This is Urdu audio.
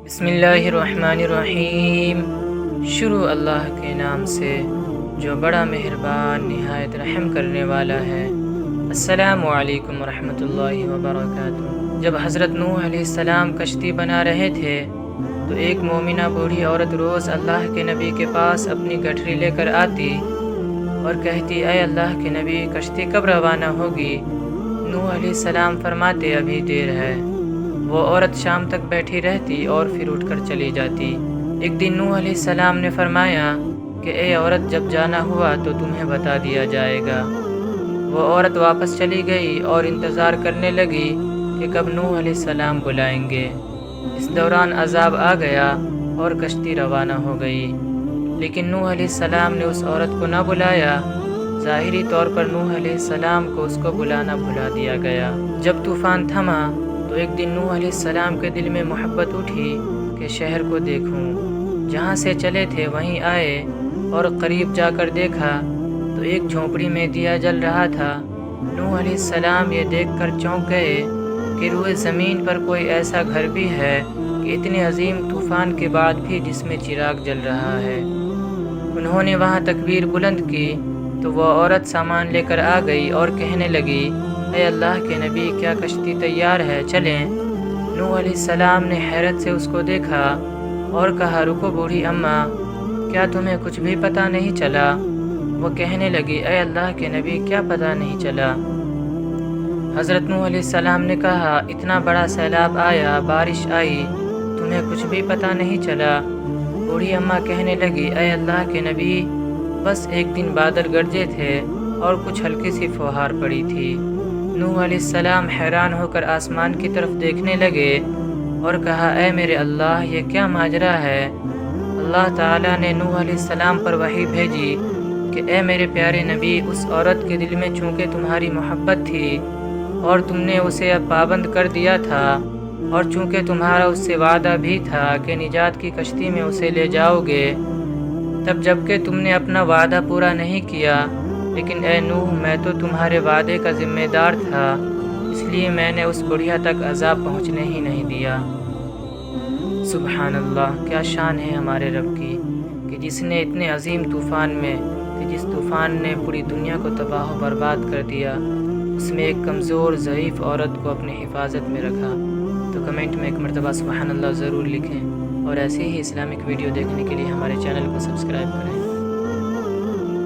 بسم اللہ الرحمن الرحیم۔ شروع اللہ کے نام سے جو بڑا مہربان نہایت رحم کرنے والا ہے۔ السلام علیکم ورحمۃ اللہ وبرکاتہ۔ جب حضرت نوح علیہ السلام کشتی بنا رہے تھے تو ایک مومنہ بوڑھی عورت روز اللہ کے نبی کے پاس اپنی گٹھری لے کر آتی اور کہتی، اے اللہ کے نبی، کشتی کب روانہ ہوگی؟ نوح علیہ السلام فرماتے، ابھی دیر ہے۔ وہ عورت شام تک بیٹھی رہتی اور پھر اٹھ کر چلی جاتی۔ ایک دن نوح علیہ السلام نے فرمایا کہ اے عورت، جب جانا ہوا تو تمہیں بتا دیا جائے گا۔ وہ عورت واپس چلی گئی اور انتظار کرنے لگی کہ کب نوح علیہ السلام بلائیں گے۔ اس دوران عذاب آ گیا اور کشتی روانہ ہو گئی، لیکن نوح علیہ السلام نے اس عورت کو نہ بلایا۔ ظاہری طور پر نوح علیہ السلام کو اس کو بلانا بھلا دیا گیا۔ جب طوفان تھما تو ایک دن نوح علیہ السلام کے دل میں محبت اٹھی کہ شہر کو دیکھوں۔ جہاں سے چلے تھے وہیں آئے اور قریب جا کر دیکھا تو ایک جھونپڑی میں دیا جل رہا تھا۔ نوح علیہ السلام یہ دیکھ کر چونک گئے کہ روئے زمین پر کوئی ایسا گھر بھی ہے کہ اتنے عظیم طوفان کے بعد بھی جس میں چراغ جل رہا ہے۔ انہوں نے وہاں تکبیر بلند کی تو وہ عورت سامان لے کر آ گئی اور کہنے لگی، اے اللہ کے نبی، کیا کشتی تیار ہے؟ چلیں۔ نوح علیہ السلام نے حیرت سے اس کو دیکھا اور کہا، رکو بوڑھی اماں، کیا تمہیں کچھ بھی پتہ نہیں چلا؟ وہ کہنے لگی، اے اللہ کے نبی، کیا پتہ نہیں چلا؟ حضرت نوح علیہ السلام نے کہا، اتنا بڑا سیلاب آیا، بارش آئی، تمہیں کچھ بھی پتہ نہیں چلا؟ بوڑھی اماں کہنے لگی، اے اللہ کے نبی، بس ایک دن بادل گرجے تھے اور کچھ ہلکی سی فوہار پڑی تھی۔ نوح علیہ السلام حیران ہو کر آسمان کی طرف دیکھنے لگے اور کہا، اے میرے اللہ، یہ کیا ماجرا ہے؟ اللہ تعالیٰ نے نوح علیہ السلام پر وحی بھیجی کہ اے میرے پیارے نبی، اس عورت کے دل میں چونکہ تمہاری محبت تھی اور تم نے اسے اب پابند کر دیا تھا، اور چونکہ تمہارا اس سے وعدہ بھی تھا کہ نجات کی کشتی میں اسے لے جاؤ گے، تب جب کہ تم نے اپنا وعدہ پورا نہیں کیا، لیکن اے نوح، میں تو تمہارے وعدے کا ذمہ دار تھا، اس لیے میں نے اس بڑھیا تک عذاب پہنچنے ہی نہیں دیا۔ سبحان اللہ، کیا شان ہے ہمارے رب کی کہ جس نے اتنے عظیم طوفان میں جس طوفان نے پوری دنیا کو تباہ و برباد کر دیا، اس میں ایک کمزور ضعیف عورت کو اپنی حفاظت میں رکھا۔ تو کمنٹ میں ایک مرتبہ سبحان اللہ ضرور لکھیں، اور ایسے ہی اسلامک ویڈیو دیکھنے کے لیے ہمارے چینل کو سبسکرائب کریں۔